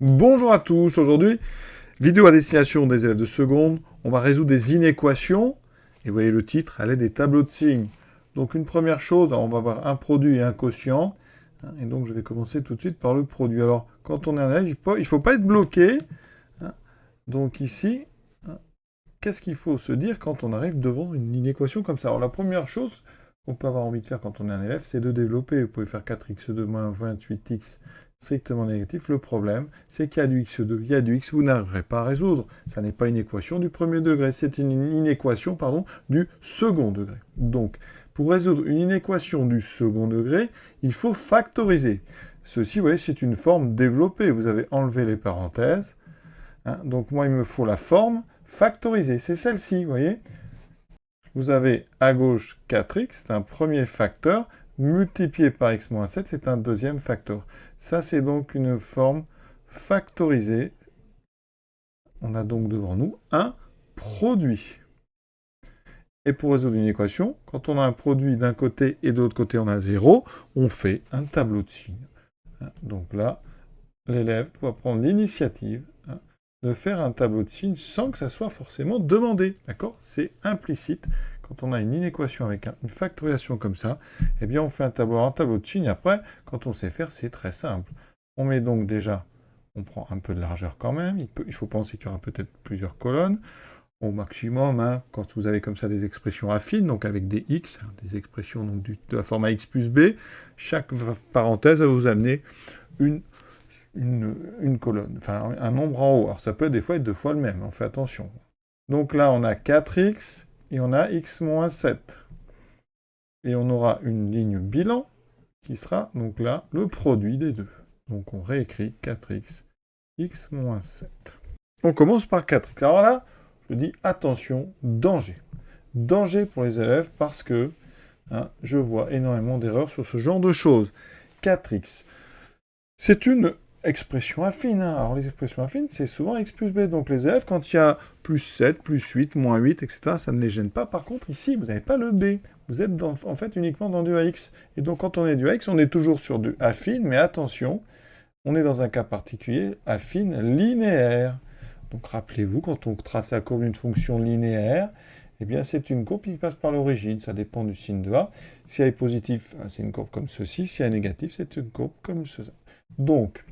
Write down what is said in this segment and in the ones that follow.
Bonjour à tous, aujourd'hui, vidéo à destination des élèves de seconde. On va résoudre des inéquations, et vous voyez le titre, à l'aide des tableaux de signes. Donc une première chose, on va avoir un produit et un quotient, et donc je vais commencer tout de suite par le produit. Alors, quand on est un élève, il ne faut pas être bloqué. Donc ici, qu'est-ce qu'il faut se dire quand on arrive devant une inéquation comme ça? Alors la première chose qu'on peut avoir envie de faire quand on est un élève, c'est de développer. Vous pouvez faire 4x2 moins 28x strictement négatif. Le problème, c'est qu'il y a du x2, il y a du x, vous n'arriverez pas à résoudre. Ça n'est pas une équation du premier degré, c'est une inéquation du second degré. Donc, pour résoudre une inéquation du second degré, il faut factoriser. Ceci, vous voyez, c'est une forme développée. Vous avez enlevé les parenthèses. Donc moi, il me faut la forme factorisée. C'est celle-ci, vous voyez. Vous avez à gauche 4x, c'est un premier facteur, multiplié par x moins 7, c'est un deuxième facteur. Ça, c'est donc une forme factorisée. On a donc devant nous un produit. Et pour résoudre une équation, quand on a un produit d'un côté et de l'autre côté on a 0, on fait un tableau de signes. Donc là, l'élève doit prendre l'initiative de faire un tableau de signes sans que ça soit forcément demandé. D'accord? C'est implicite. Quand on a une inéquation avec une factorisation comme ça, eh bien on fait un tableau de signes. Après, quand on sait faire, c'est très simple. On met donc déjà, on prend un peu de largeur quand même. Il faut penser qu'il y aura peut-être plusieurs colonnes. Au maximum, quand vous avez comme ça des expressions affines, donc avec des x, des expressions donc de la forme ax plus b, chaque parenthèse va vous amener une colonne, enfin un nombre en haut. Alors ça peut des fois être deux fois le même, on fait attention. Donc là, on a 4x et on a x moins 7. Et on aura une ligne bilan qui sera donc là le produit des deux. Donc on réécrit 4x, x moins 7. On commence par 4x. Alors là, je dis attention, danger. Danger pour les élèves parce que je vois énormément d'erreurs sur ce genre de choses. 4x, c'est une expression affine. Alors les expressions affines, c'est souvent x plus b. Donc les élèves, quand il y a plus 7, plus 8, moins 8, etc., ça ne les gêne pas. Par contre, ici, vous n'avez pas le b. Vous êtes en fait uniquement dans du ax. Et donc quand on est du ax, on est toujours sur du affine, mais attention, on est dans un cas particulier, affine linéaire. Donc rappelez-vous, quand on trace la courbe d'une fonction linéaire, eh bien c'est une courbe qui passe par l'origine, ça dépend du signe de A. Si A est positif, c'est une courbe comme ceci, si A est négatif, c'est une courbe comme ceci. Donc,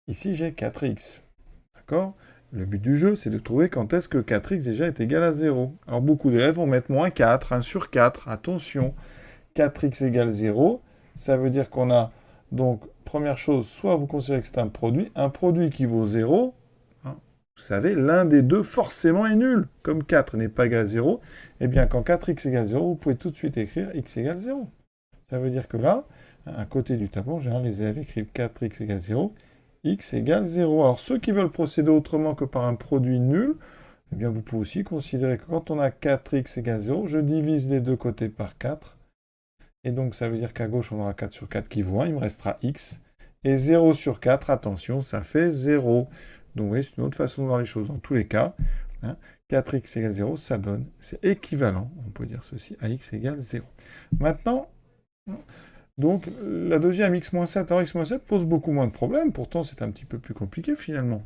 ici j'ai 4x, d'accord? Le but du jeu, c'est de trouver quand est-ce que 4x déjà est égal à 0. Alors beaucoup d'élèves vont mettre moins 4, 1 sur 4, attention, 4x égale 0, ça veut dire qu'on a, donc, première chose, soit vous considérez que c'est un produit qui vaut 0, vous savez, l'un des deux forcément est nul. Comme 4 n'est pas égal à 0, eh bien quand 4x égale 0, vous pouvez tout de suite écrire x égale 0. Ça veut dire que là, à côté du tableau, en général, les élèves écrivent 4x égale 0, x égale 0. Alors ceux qui veulent procéder autrement que par un produit nul, eh bien vous pouvez aussi considérer que quand on a 4x égale 0, je divise les deux côtés par 4. Et donc ça veut dire qu'à gauche, on aura 4 sur 4 qui vaut 1, il me restera x. Et 0 sur 4, attention, ça fait 0. Donc vous voyez, c'est une autre façon de voir les choses. Dans tous les cas, 4x égale 0, ça donne, c'est équivalent, on peut dire ceci, à x égale 0. Maintenant, donc la deuxième x-7, alors x-7 pose beaucoup moins de problèmes, pourtant c'est un petit peu plus compliqué finalement.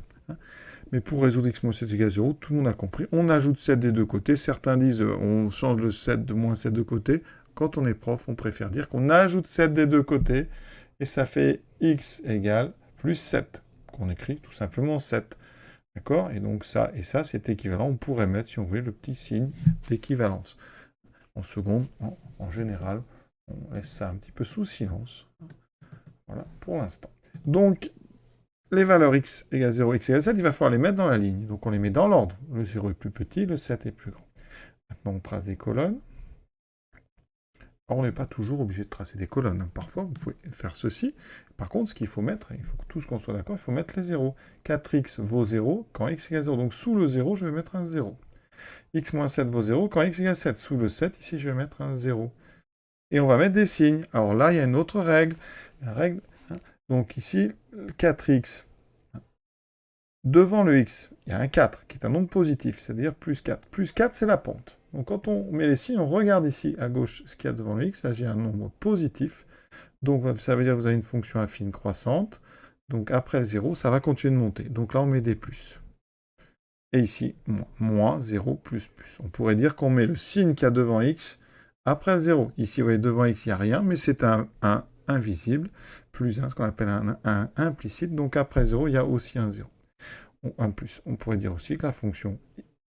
Mais pour résoudre x-7 égale 0, tout le monde a compris, on ajoute 7 des deux côtés. Certains disent on change le 7 de moins 7 de côté. Quand on est prof, on préfère dire qu'on ajoute 7 des deux côtés, et ça fait x égale plus 7, qu'on écrit tout simplement 7. D'accord? Et donc ça et ça, c'est équivalent. On pourrait mettre, si on voulait, le petit signe d'équivalence. En seconde, en général, on laisse ça un petit peu sous silence. Voilà, pour l'instant. Donc, les valeurs x égale 0, x égale 7, il va falloir les mettre dans la ligne. Donc on les met dans l'ordre. Le 0 est plus petit, le 7 est plus grand. Maintenant, on trace des colonnes. Alors, on n'est pas toujours obligé de tracer des colonnes. Parfois, vous pouvez faire ceci. Par contre, ce qu'il faut mettre, il faut que tous qu'on soit d'accord, il faut mettre les 0. 4x vaut 0 quand x égale 0. Donc, sous le 0, je vais mettre un 0. x moins 7 vaut 0 quand x égale 7. Sous le 7, ici, je vais mettre un 0. Et on va mettre des signes. Alors là, il y a une autre règle. La règle, donc ici, 4x. Devant le x, il y a un 4 qui est un nombre positif, c'est-à-dire plus 4. Plus 4, c'est la pente. Donc quand on met les signes, on regarde ici à gauche ce qu'il y a devant le x. Là, j'ai un nombre positif. Donc ça veut dire que vous avez une fonction affine croissante. Donc après le 0, ça va continuer de monter. Donc là, on met des plus. Et ici, moins 0, plus. On pourrait dire qu'on met le signe qu'il y a devant x après le 0. Ici, vous voyez, devant x, il n'y a rien, mais c'est un invisible, plus 1, ce qu'on appelle un implicite. Donc après 0, il y a aussi un 0. Ou un plus. On pourrait dire aussi que la fonction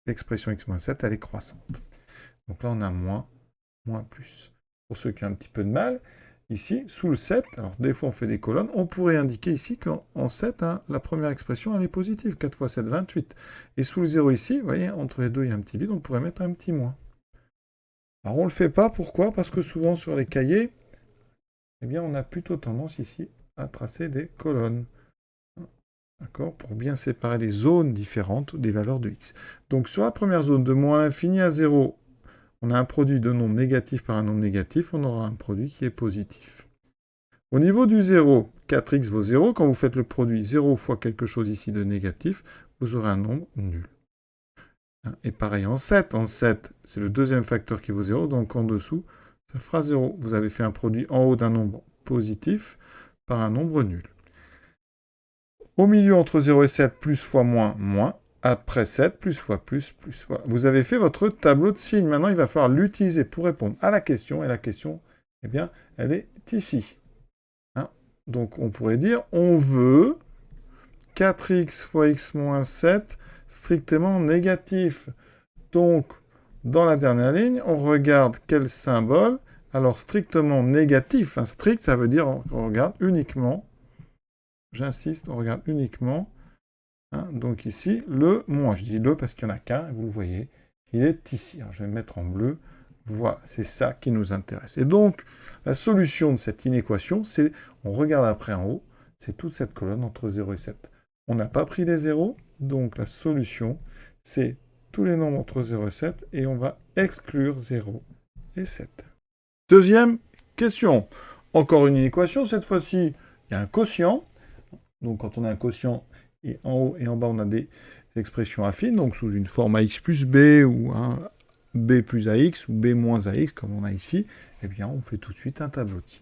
l'expression x-7, elle est croissante. Donc là, on a moins, plus. Pour ceux qui ont un petit peu de mal, ici, sous le 7, alors des fois on fait des colonnes, on pourrait indiquer ici qu'en 7, la première expression, elle est positive. 4 fois 7, 28. Et sous le 0 ici, vous voyez, entre les deux, il y a un petit vide, on pourrait mettre un petit moins. Alors on ne le fait pas, pourquoi? Parce que souvent sur les cahiers, eh bien, on a plutôt tendance ici à tracer des colonnes. D'accord? Pour bien séparer les zones différentes des valeurs de x. Donc sur la première zone, de moins l'infini à 0, on a un produit de nombre négatif par un nombre négatif, on aura un produit qui est positif. Au niveau du 0, 4x vaut 0. Quand vous faites le produit 0 fois quelque chose ici de négatif, vous aurez un nombre nul. Et pareil en 7. En 7, c'est le deuxième facteur qui vaut 0, donc en dessous, ça fera 0. Vous avez fait un produit en haut d'un nombre positif par un nombre nul. Au milieu, entre 0 et 7, plus fois moins, moins. Après 7, plus fois plus. Voilà. Vous avez fait votre tableau de signes. Maintenant, il va falloir l'utiliser pour répondre à la question. Et la question, eh bien, elle est ici. Hein? Donc, on pourrait dire, on veut 4x fois x moins 7 strictement négatif. Donc, dans la dernière ligne, on regarde quel symbole. Alors, strictement négatif. Hein, strict, ça veut dire qu'on regarde uniquement. J'insiste, on regarde uniquement. Hein, donc ici, le moins. Je dis le parce qu'il n'y en a qu'un, vous le voyez. Il est ici. Alors, je vais le mettre en bleu. Voilà, c'est ça qui nous intéresse. Et donc, la solution de cette inéquation, c'est, on regarde après en haut, c'est toute cette colonne entre 0 et 7. On n'a pas pris les zéros, donc la solution, c'est tous les nombres entre 0 et 7, et on va exclure 0 et 7. Deuxième question. Encore une inéquation, cette fois-ci, il y a un quotient. Donc quand on a un quotient, et en haut et en bas, on a des expressions affines, donc sous une forme ax plus b, ou un b plus ax, ou b moins ax, comme on a ici, eh bien, on fait tout de suite un tableau de signes.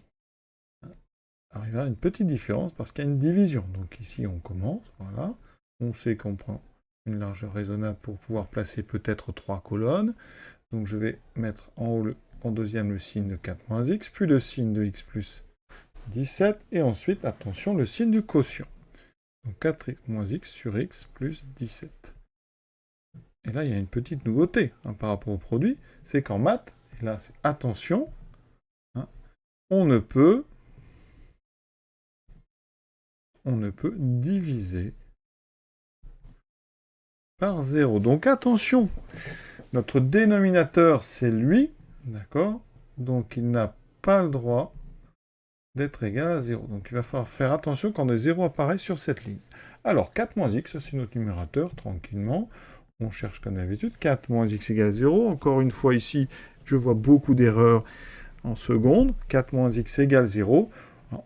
Alors, il y a une petite différence, parce qu'il y a une division. Donc ici, on commence, voilà. On sait qu'on prend une largeur raisonnable pour pouvoir placer peut-être 3 colonnes. Donc je vais mettre en haut, en deuxième, le signe de 4 moins x, puis le signe de x plus 17, et ensuite, attention, le signe du quotient. Donc 4x moins x sur x plus 17. Et là, il y a une petite nouveauté par rapport au produit, c'est qu'en maths, et là, c'est attention, on ne peut diviser par 0. Donc attention, notre dénominateur, c'est lui, d'accord? Donc il n'a pas le droit d'être égal à 0. Donc il va falloir faire attention quand des 0 apparaissent sur cette ligne. Alors 4 moins x, ça c'est notre numérateur, tranquillement. On cherche comme d'habitude. 4 moins x égale 0. Encore une fois ici, je vois beaucoup d'erreurs en seconde. 4 moins x égale 0.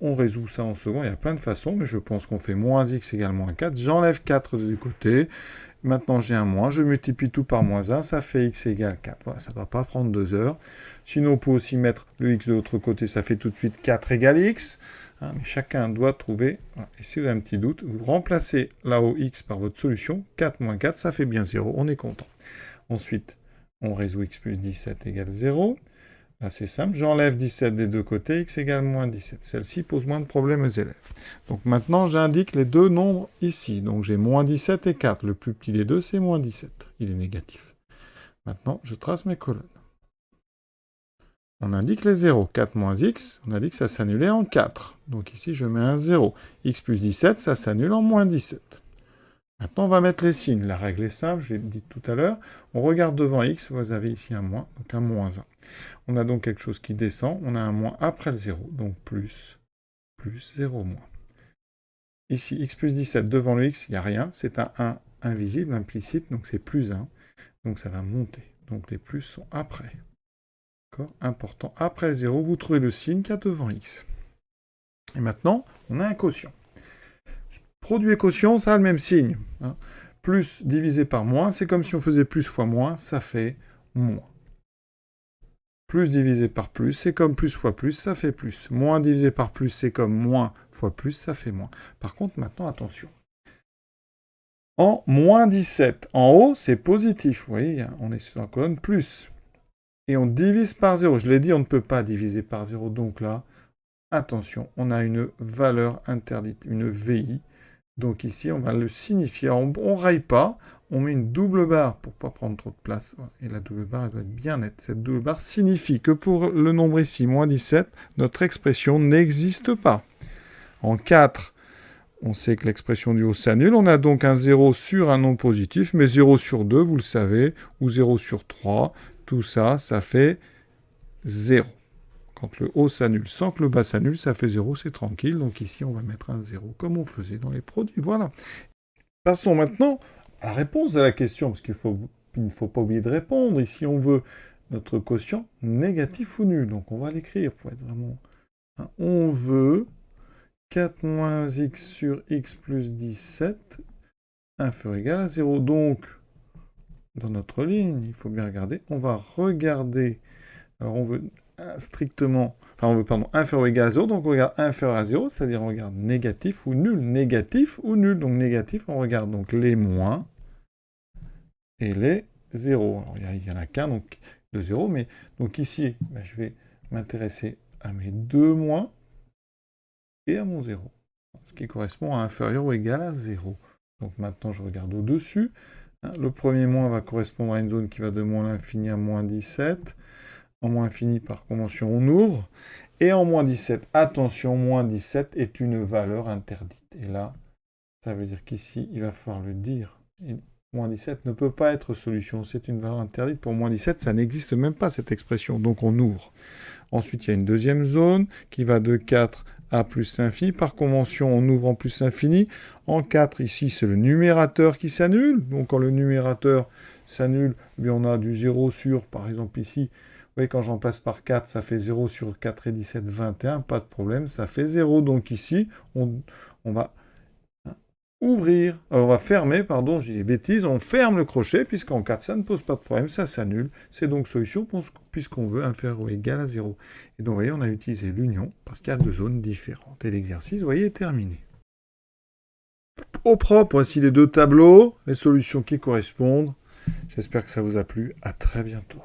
On résout ça en seconde. Il y a plein de façons, mais je pense qu'on fait moins x égale moins 4. J'enlève 4 du côté. Maintenant, j'ai un moins. Je multiplie tout par moins 1. Ça fait x égale 4. Voilà, ça ne doit pas prendre 2 heures. Sinon, on peut aussi mettre le x de l'autre côté. Ça fait tout de suite 4 égale x. Hein, mais chacun doit trouver. Voilà. Et si vous avez un petit doute, vous remplacez là-haut x par votre solution. 4 moins 4, ça fait bien 0. On est content. Ensuite, on résout x plus 17 égale 0. Là, c'est simple. J'enlève 17 des deux côtés. X égale moins 17. Celle-ci pose moins de problèmes aux élèves. Donc maintenant, j'indique les deux nombres ici. Donc j'ai moins 17 et 4. Le plus petit des deux, c'est moins 17. Il est négatif. Maintenant, je trace mes colonnes. On indique les 0. 4 moins x, on a dit que ça s'annulait en 4. Donc ici, je mets un 0. X plus 17, ça s'annule en moins 17. Maintenant, on va mettre les signes. La règle est simple, je l'ai dit tout à l'heure. On regarde devant x, vous avez ici un moins, donc un moins 1. On a donc quelque chose qui descend, on a un moins après le 0, donc plus 0 moins. Ici, x plus 17, devant le x, il n'y a rien, c'est un 1 invisible, implicite, donc c'est plus 1. Donc ça va monter. Donc les plus sont après. Important. Après 0, vous trouvez le signe qu'il y a devant x. Et maintenant, on a un quotient. Produit et quotient, ça a le même signe. Hein. Plus divisé par moins, c'est comme si on faisait plus fois moins, ça fait moins. Plus divisé par plus, c'est comme plus fois plus, ça fait plus. Moins divisé par plus, c'est comme moins fois plus, ça fait moins. Par contre, maintenant, attention. En moins 17, en haut, c'est positif. Vous voyez, on est sur la colonne plus. Et on divise par 0. Je l'ai dit, on ne peut pas diviser par 0. Donc là, attention, on a une valeur interdite, une VI. Donc ici, on va le signifier. On ne raille pas, on met une double barre pour ne pas prendre trop de place. Et la double barre, elle doit être bien nette. Cette double barre signifie que pour le nombre ici, moins 17, notre expression n'existe pas. En 4, on sait que l'expression du haut s'annule. On a donc un 0 sur un nombre positif, mais 0 sur 2, vous le savez, ou 0 sur 3, tout ça, ça fait 0. Quand le haut s'annule sans que le bas s'annule, ça fait 0, c'est tranquille. Donc ici, on va mettre un 0, comme on faisait dans les produits. Voilà. Passons maintenant à la réponse à la question, parce qu'il ne faut pas oublier de répondre. Ici, on veut notre quotient négatif ou nul. Donc on va l'écrire pour être vraiment... On veut 4 moins x sur x plus 17 inférieur ou égal à 0. Donc, dans notre ligne, il faut bien regarder, on va regarder... Alors on veut strictement, enfin on veut, pardon, inférieur ou égal à 0, donc on regarde inférieur à 0, c'est-à-dire on regarde négatif ou nul, négatif ou nul, donc négatif, on regarde donc les moins et les 0. Alors il n'y en a qu'un, donc de 0, mais donc ici, ben, je vais m'intéresser à mes deux moins et à mon 0, ce qui correspond à inférieur ou égal à 0. Donc maintenant je regarde au-dessus, le premier moins va correspondre à une zone qui va de moins l'infini à moins 17, en moins infini, par convention, on ouvre. Et en moins 17, attention, moins 17 est une valeur interdite. Et là, ça veut dire qu'ici, il va falloir le dire. Et moins 17 ne peut pas être solution. C'est une valeur interdite. Pour moins 17, ça n'existe même pas, cette expression. Donc on ouvre. Ensuite, il y a une deuxième zone qui va de 4 à plus l'infini. Par convention, on ouvre en plus l'infini. En 4, ici, c'est le numérateur qui s'annule. Donc quand le numérateur s'annule, on a du 0 sur, par exemple ici, vous voyez, quand j'en passe par 4, ça fait 0 sur 4 et 17, 21, pas de problème, ça fait 0. Donc ici, on va ouvrir, on va fermer, pardon, je dis des bêtises, on ferme le crochet, puisqu'en 4, ça ne pose pas de problème, ça s'annule. C'est donc solution, puisqu'on veut inférieur ou égal à 0. Et donc, vous voyez, on a utilisé l'union, parce qu'il y a deux zones différentes. Et l'exercice, vous voyez, est terminé. Au propre, voici les deux tableaux, les solutions qui correspondent. J'espère que ça vous a plu. À très bientôt.